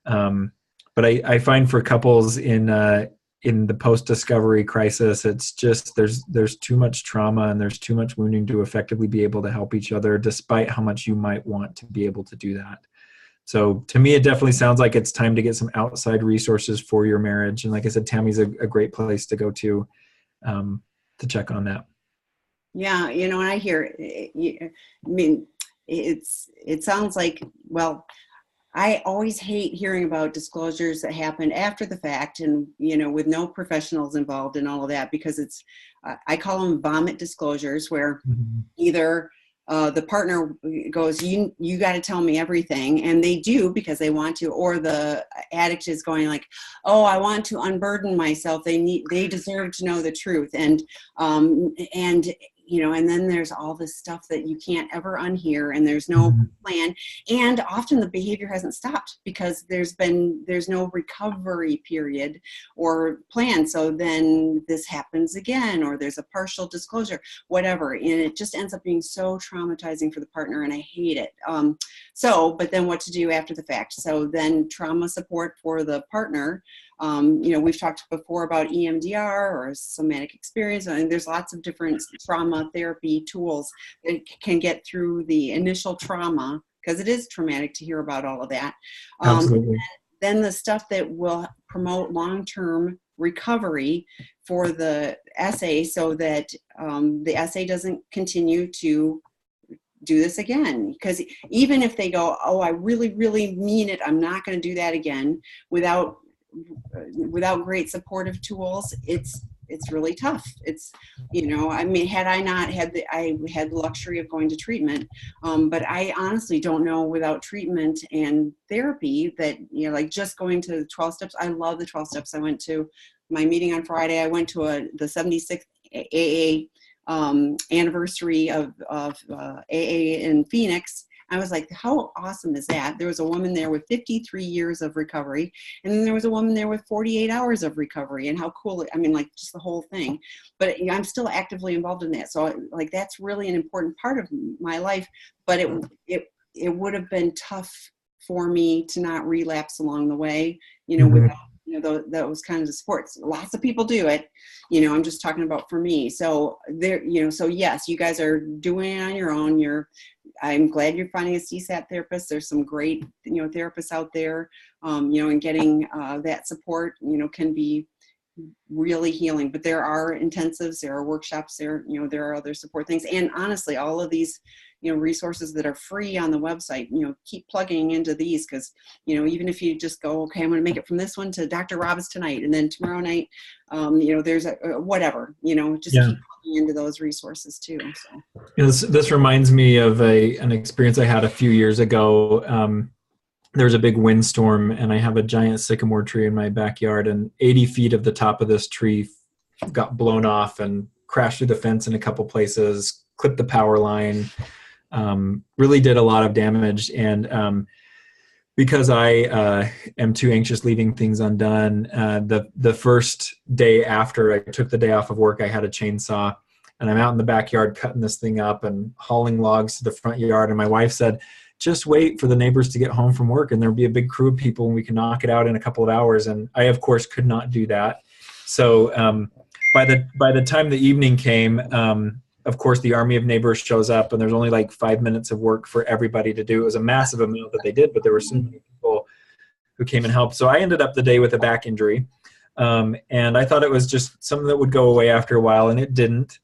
But I find for couples in the post-discovery crisis, it's just there's too much trauma and there's too much wounding to effectively be able to help each other, despite how much you might want to be able to do that. So to me, it definitely sounds like it's time to get some outside resources for your marriage. And like I said, Tammy's a great place to go to check on that. Yeah, and I hear, it sounds like, well, I always hate hearing about disclosures that happened after the fact and, with no professionals involved and all of that, because I call them vomit disclosures, where Mm-hmm. either the partner goes, you got to tell me everything, and they do because they want to, or the addict is going like, oh, I want to unburden myself. They deserve to know the truth. And then there's all this stuff that you can't ever unhear, and there's no plan. And often the behavior hasn't stopped because there's no recovery period or plan. So then this happens again, or there's a partial disclosure, whatever. And it just ends up being so traumatizing for the partner, and I hate it. But then what to do after the fact? So then trauma support for the partner. We've talked before about EMDR or somatic experience. I mean, there's lots of different trauma therapy tools that can get through the initial trauma, because it is traumatic to hear about all of that. Absolutely. Then the stuff that will promote long-term recovery for the SA, so that the SA doesn't continue to do this again. Because even if they go, oh, I really, really mean it, I'm not going to do that again, without great supportive tools, it's really tough. It's, I mean, had I not had I had the luxury of going to treatment, but I honestly don't know, without treatment and therapy, that, like just going to the 12 steps. I love the 12 steps. I went to my meeting on Friday. I went to the 76th AA anniversary of AA in Phoenix. I was like, how awesome is that? There was a woman there with 53 years of recovery, and then there was a woman there with 48 hours of recovery. And how cool, I mean, like, just the whole thing. But I'm still actively involved in that. So like, that's really an important part of my life. But it would have been tough for me to not relapse along the way, without those kinds of supports. Lots of people do it. I'm just talking about for me. So there, so yes, you guys are doing it on your own. I'm glad you're finding a CSAT therapist. There's some great, therapists out there, and getting that support, can be really healing. But there are intensives, there are workshops, there are other support things. And honestly, all of these, resources that are free on the website, keep plugging into these, because, even if you just go, okay, I'm going to make it from this one to Dr. Robbins tonight, and then tomorrow night, there's a whatever, just keep plugging into those resources too. So. This reminds me of an experience I had a few years ago. There was a big windstorm, and I have a giant sycamore tree in my backyard, and 80 feet of the top of this tree got blown off and crashed through the fence in a couple places, clipped the power line, really did a lot of damage. And because I am too anxious leaving things undone, the first day after I took the day off of work, I had a chainsaw, and I'm out in the backyard cutting this thing up and hauling logs to the front yard. And my wife said, just wait for the neighbors to get home from work, and there'll be a big crew of people, and we can knock it out in a couple of hours. And I, of course, could not do that. So by the time the evening came, of course, the army of neighbors shows up, and there's only like 5 minutes of work for everybody to do. It was a massive amount that they did, but there were so many people who came and helped. So I ended up the day with a back injury. And I thought it was just something that would go away after a while, and it didn't.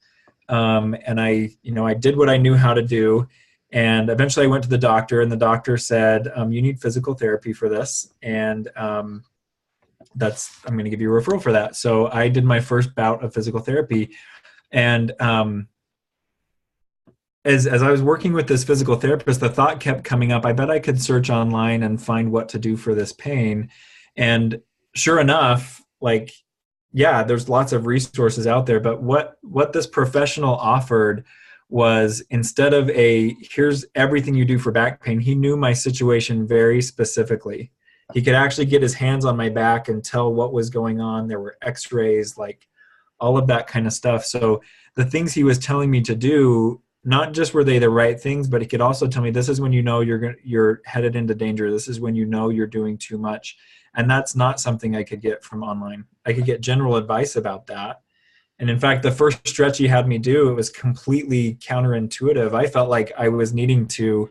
And I did what I knew how to do. And eventually I went to the doctor, and the doctor said, you need physical therapy for this. And I'm going to give you a referral for that. So I did my first bout of physical therapy. And as I was working with this physical therapist, the thought kept coming up, I bet I could search online and find what to do for this pain. And sure enough, there's lots of resources out there. But what this professional offered was, instead of here's everything you do for back pain, he knew my situation very specifically. He could actually get his hands on my back and tell what was going on. There were x-rays, all of that kind of stuff. So the things he was telling me to do, not just were they the right things, but he could also tell me, this is when you're headed into danger. This is when you're doing too much. And that's not something I could get from online. I could get general advice about that. And in fact, the first stretch he had me do, it was completely counterintuitive. I felt like I was needing to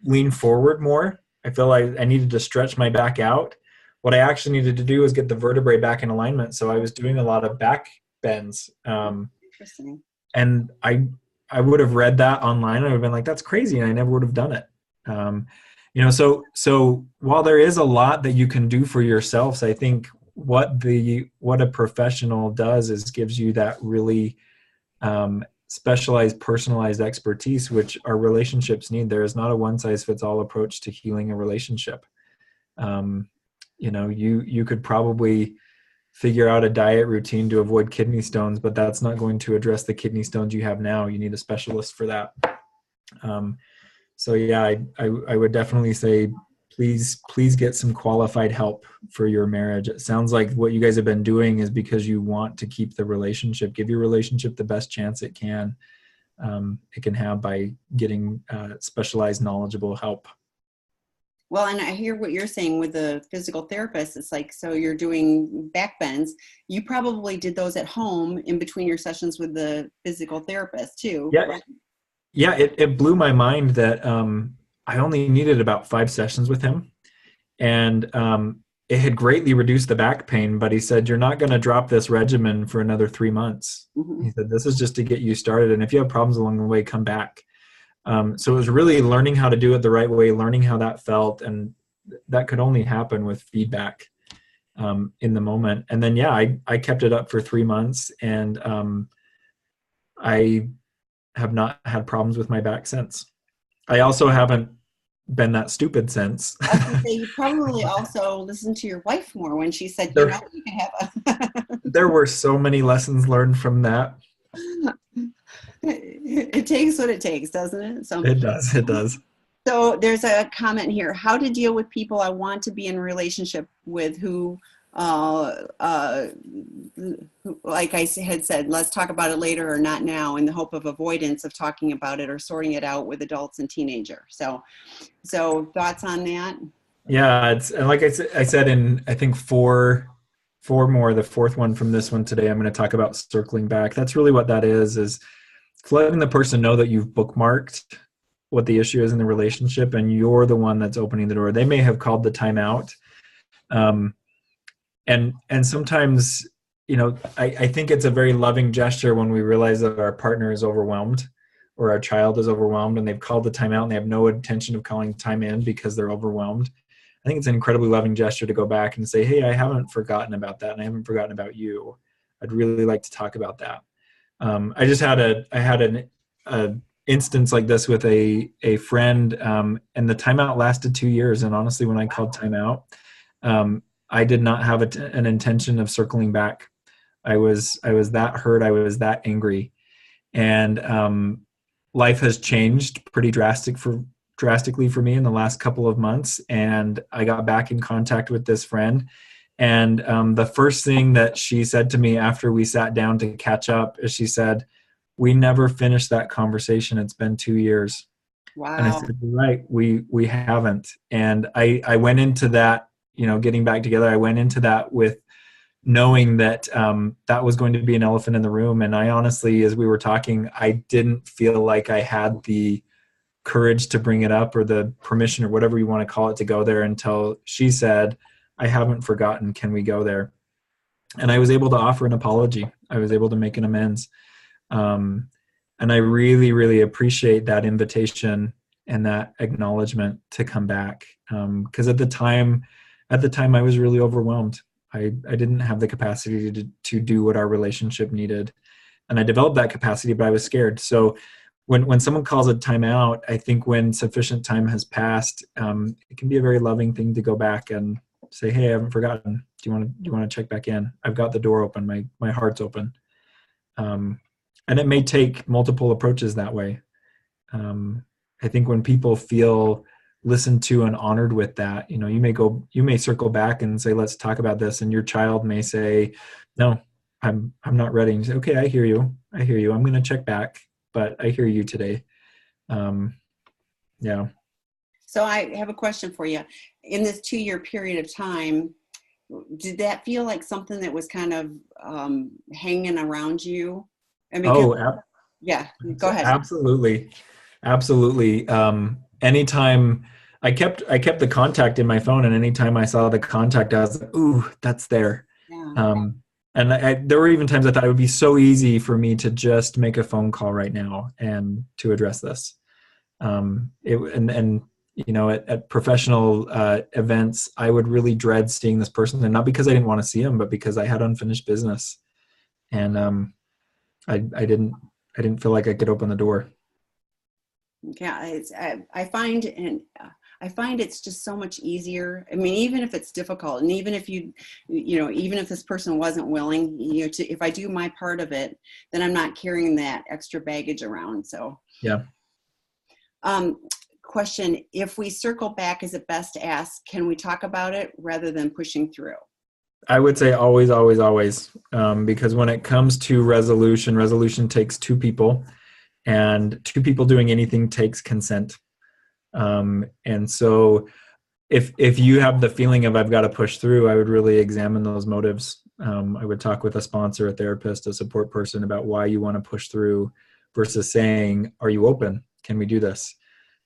lean forward more. I felt like I needed to stretch my back out. What I actually needed to do was get the vertebrae back in alignment. So I was doing a lot of back bends. Interesting. And I I would have read that online. I would have been like, that's crazy. And I never would have done it. Um, so while there is a lot that you can do for yourselves, I think what a professional does is gives you that really specialized, personalized expertise, which our relationships need. There is not a one size fits all approach to healing a relationship. You could probably figure out a diet routine to avoid kidney stones, but that's not going to address the kidney stones you have now. You need a specialist for that. So yeah, I would definitely say, please get some qualified help for your marriage. It sounds like what you guys have been doing is because you want to keep the relationship, give your relationship the best chance it can have by getting specialized, knowledgeable help. Well, and I hear what you're saying with the physical therapist. It's like, so you're doing back bends. You probably did those at home in between your sessions with the physical therapist too. Yeah. Right? Yeah. It blew my mind that I only needed about 5 sessions with him. And it had greatly reduced the back pain, but he said, you're not going to drop this regimen for another 3 months. Mm-hmm. He said, this is just to get you started. And if you have problems along the way, come back. So it was really learning how to do it the right way, learning how that felt. And that could only happen with feedback in the moment. And then, yeah, I kept it up for 3 months, and I have not had problems with my back since. I also haven't been that stupid since. I was going to say, you probably also listened to your wife more when she said, you can have a. There were so many lessons learned from that. It takes what it takes, doesn't it? So it does. So there's a comment here: how to deal with people I want to be in a relationship with who like I had said, let's talk about it later or not now, in the hope of avoidance of talking about it or sorting it out with adults and teenagers. So thoughts on that? Yeah, and like I said in, I think four more, the fourth one from this one today, I'm going to talk about circling back. That's really what that is letting the person know that you've bookmarked what the issue is in the relationship, and you're the one that's opening the door. They may have called the timeout. And sometimes, I think it's a very loving gesture when we realize that our partner is overwhelmed or our child is overwhelmed and they've called the timeout and they have no intention of calling time in because they're overwhelmed. I think it's an incredibly loving gesture to go back and say, hey, I haven't forgotten about that, and I haven't forgotten about you. I'd really like to talk about that. I just had an instance like this with a friend, and the timeout lasted 2 years. And honestly, when I called timeout, I did not have an intention of circling back. I was that hurt. I was that angry, and life has changed pretty drastically for me in the last couple of months. And I got back in contact with this friend. And the first thing that she said to me after we sat down to catch up is she said, we never finished that conversation. It's been 2 years. Wow. And I said, you're right, we haven't. And I went into that, getting back together, I went into that with knowing that that was going to be an elephant in the room. And I honestly, as we were talking, I didn't feel like I had the courage to bring it up or the permission or whatever you want to call it to go there until she said, I haven't forgotten. Can we go there? And I was able to offer an apology. I was able to make an amends. And I really, really appreciate that invitation and that acknowledgement to come back. Because at the time I was really overwhelmed. I didn't have the capacity to do what our relationship needed. And I developed that capacity, but I was scared. So when someone calls a timeout, I think when sufficient time has passed, it can be a very loving thing to go back and say, hey, I haven't forgotten. Do you want to check back in? I've got the door open. My heart's open. And it may take multiple approaches that way. I think when people feel listened to and honored with that, you may circle back and say, let's talk about this. And your child may say, no, I'm not ready. And you say, okay, I hear you. I'm going to check back, but I hear you today. Yeah. So I have a question for you. In this 2-year period of time, did that feel like something that was kind of hanging around you? And because, yeah, go ahead. Absolutely. Anytime I kept the contact in my phone, and anytime I saw the contact, I was like, ooh, that's there. Yeah. And there were even times I thought it would be so easy for me to just make a phone call right now and to address this. And you know, at professional events, I would really dread seeing this person, and not because I didn't want to see him, but because I had unfinished business, and I didn't feel like I could open the door. Yeah, I find it's just so much easier. I mean, even if it's difficult, and even if even if this person wasn't willing, if I do my part of it, then I'm not carrying that extra baggage around. So, yeah. Question: if we circle back, is it best to ask, can we talk about it, rather than pushing through? I would say always, always, always, because when it comes to resolution takes two people, and two people doing anything takes consent. And so if you have the feeling of I've got to push through, I would really examine those motives. I would talk with a sponsor, a therapist, a support person about why you want to push through versus saying, are you open? Can we do this?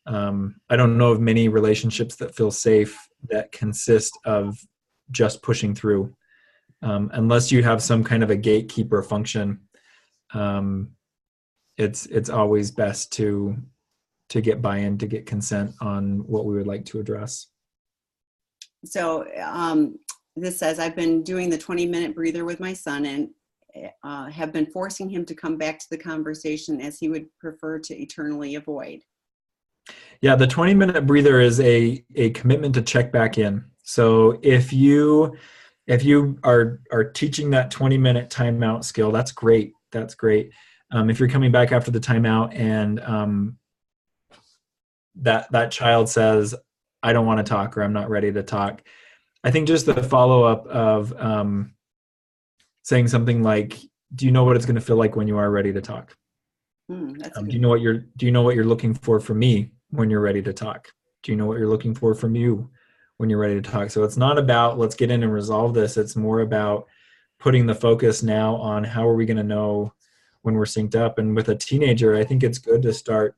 I don't know of many relationships that feel safe that consist of just pushing through. Unless you have some kind of a gatekeeper function, it's always best to get buy-in, to get consent on what we would like to address. So this says, I've been doing the 20-minute breather with my son, and have been forcing him to come back to the conversation, as he would prefer to eternally avoid. Yeah, the 20-minute breather is a commitment to check back in. So if you are teaching that 20-minute timeout skill, that's great. That's great. If you're coming back after the timeout and that child says, I don't want to talk, or I'm not ready to talk, I think just the follow-up of saying something like, do you know what it's going to feel like when you are ready to talk? Do you know what you're looking for from me when you're ready to talk? Do you know what you're looking for from you when you're ready to talk? So it's not about let's get in and resolve this. It's more about putting the focus now on how are we going to know when we're synced up. And with a teenager, I think it's good to start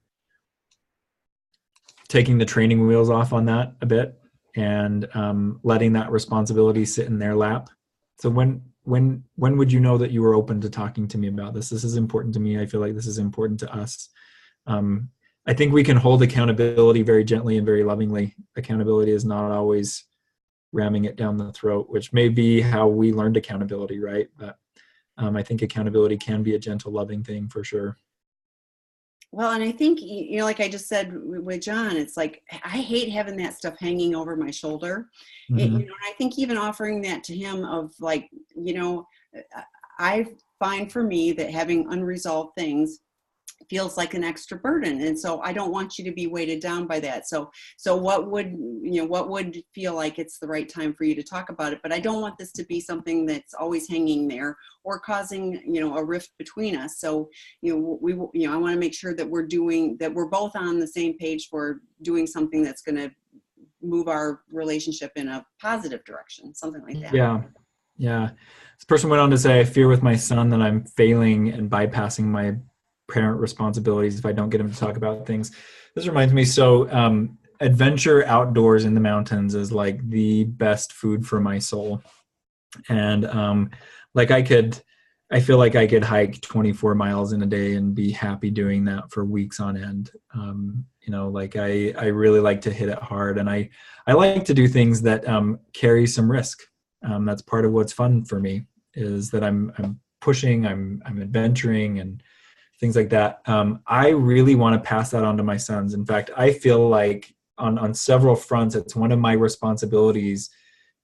taking the training wheels off on that a bit, and letting that responsibility sit in their lap. So when would you know that you were open to talking to me about this? This is important to me. I feel like this is important to us. I think we can hold accountability very gently and very lovingly. Accountability is not always ramming it down the throat, which may be how we learned accountability, right? But I think accountability can be a gentle, loving thing for sure. Well, and I think, like I just said with John, it's like, I hate having that stuff hanging over my shoulder. Mm-hmm. I think even offering that to him of like, I find for me that having unresolved things feels like an extra burden. And so I don't want you to be weighted down by that. So what would feel like it's the right time for you to talk about it? But I don't want this to be something that's always hanging there or causing, a rift between us. So, I want to make sure that we're both on the same page for doing something that's going to move our relationship in a positive direction, something like that. Yeah. Yeah. This person went on to say, I fear with my son that I'm failing and bypassing my parent responsibilities if I don't get him to talk about things. This reminds me, so adventure outdoors in the mountains is like the best food for my soul. And I feel like I could hike 24 miles in a day and be happy doing that for weeks on end. I really like to hit it hard, and I like to do things that carry some risk. That's part of what's fun for me, is that I'm pushing, I'm adventuring, and things like that. I really want to pass that on to my sons. In fact, I feel like on several fronts, it's one of my responsibilities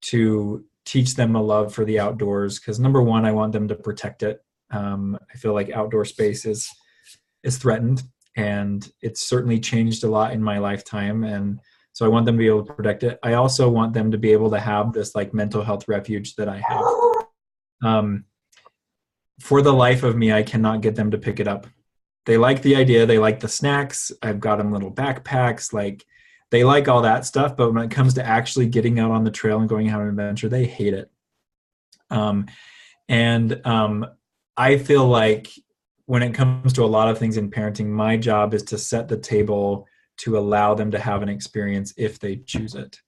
to teach them a love for the outdoors. Because number one, I want them to protect it. I feel like outdoor space is threatened, and it's certainly changed a lot in my lifetime. And so I want them to be able to protect it. I also want them to be able to have this like mental health refuge that I have. For the life of me, I cannot get them to pick it up. They like the idea. They like the snacks. I've got them little backpacks. Like, they like all that stuff. But when it comes to actually getting out on the trail and going on an adventure, they hate it. I feel like when it comes to a lot of things in parenting, my job is to set the table to allow them to have an experience if they choose it.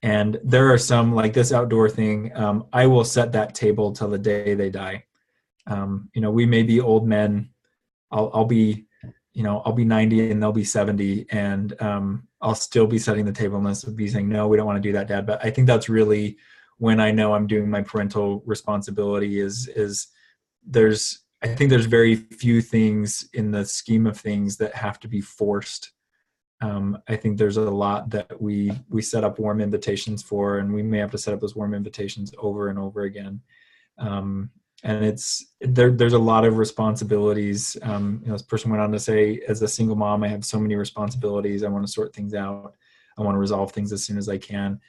And there are some, like this outdoor thing, I will set that table till the day they die. We may be old men. I'll be, I'll be 90 and they'll be 70, and I'll still be setting the table and they'll be saying, no, we don't want to do that, Dad. But I think that's really when I know I'm doing my parental responsibility is I think there's very few things in the scheme of things that have to be forced. I think there's a lot that we set up warm invitations for, and we may have to set up those warm invitations over and over again. And there's a lot of responsibilities. This person went on to say, as a single mom, I have so many responsibilities. I want to sort things out. I want to resolve things as soon as I can.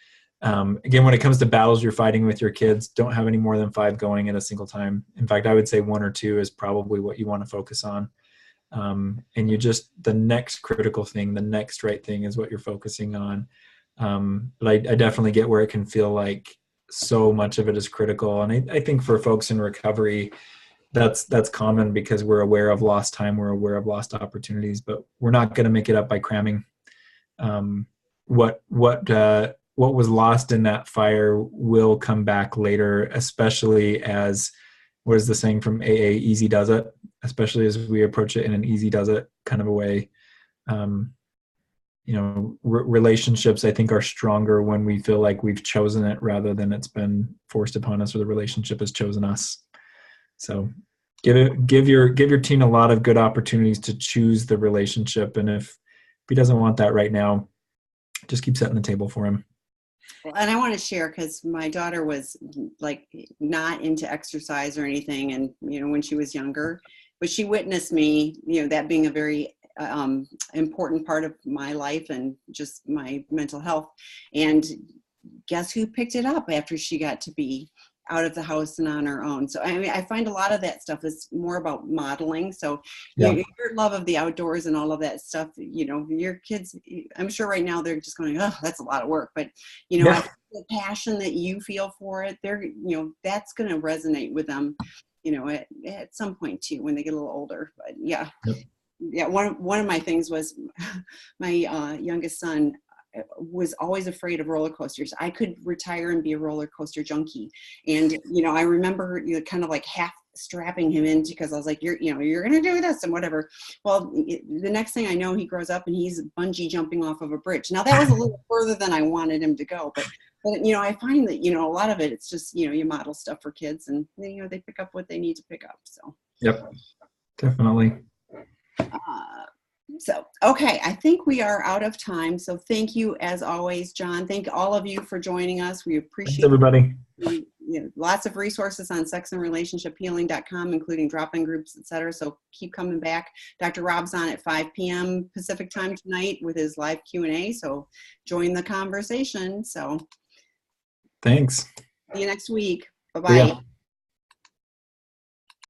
Again, when it comes to battles you're fighting with your kids, don't have any more than 5 going at a single time. In fact, I would say 1 or 2 is probably what you want to focus on. And the next critical thing, the next right thing is what you're focusing on. But I definitely get where it can feel like so much of it is critical. And I think for folks in recovery, that's common because we're aware of lost time, we're aware of lost opportunities, but we're not going to make it up by cramming. What was lost in that fire will come back later, especially as, what is the saying from AA, easy does it, especially as we approach it in an easy does it kind of a way. Relationships, I think, are stronger when we feel like we've chosen it rather than it's been forced upon us or the relationship has chosen us. So give your teen a lot of good opportunities to choose the relationship. And if he doesn't want that right now, just keep setting the table for him. And I want to share, because my daughter was like not into exercise or anything, and when she was younger, but she witnessed me, that being a very important part of my life and just my mental health. And guess who picked it up after she got to be out of the house and on her own? So I mean, I find a lot of that stuff is more about modeling. So your love of the outdoors and all of that stuff, your kids, I'm sure right now they're just going, oh, that's a lot of work. But I think the passion that you feel for it, they're, that's going to resonate with them, at some point too, when they get a little older. But yeah. One of my things was my youngest son was always afraid of roller coasters. I could retire and be a roller coaster junkie. And, I remember kind of like half strapping him in because I was like, you're going to do this and whatever. Well, the next thing I know, he grows up and he's bungee jumping off of a bridge. Now that was a little further than I wanted him to go, but I find that, a lot of it, it's just, you model stuff for kids and they pick up what they need to pick up. So. Yep, definitely. Okay, I think we are out of time. So thank you as always, John. Thank all of you for joining us. We appreciate everybody. Lots of resources on sexandrelationshiphealing.com, including drop-in groups, etc. So keep coming back. Dr. Rob's on at 5 p.m. Pacific time tonight with his live Q&A. So join the conversation. So thanks. See you next week. Bye-bye. Yeah.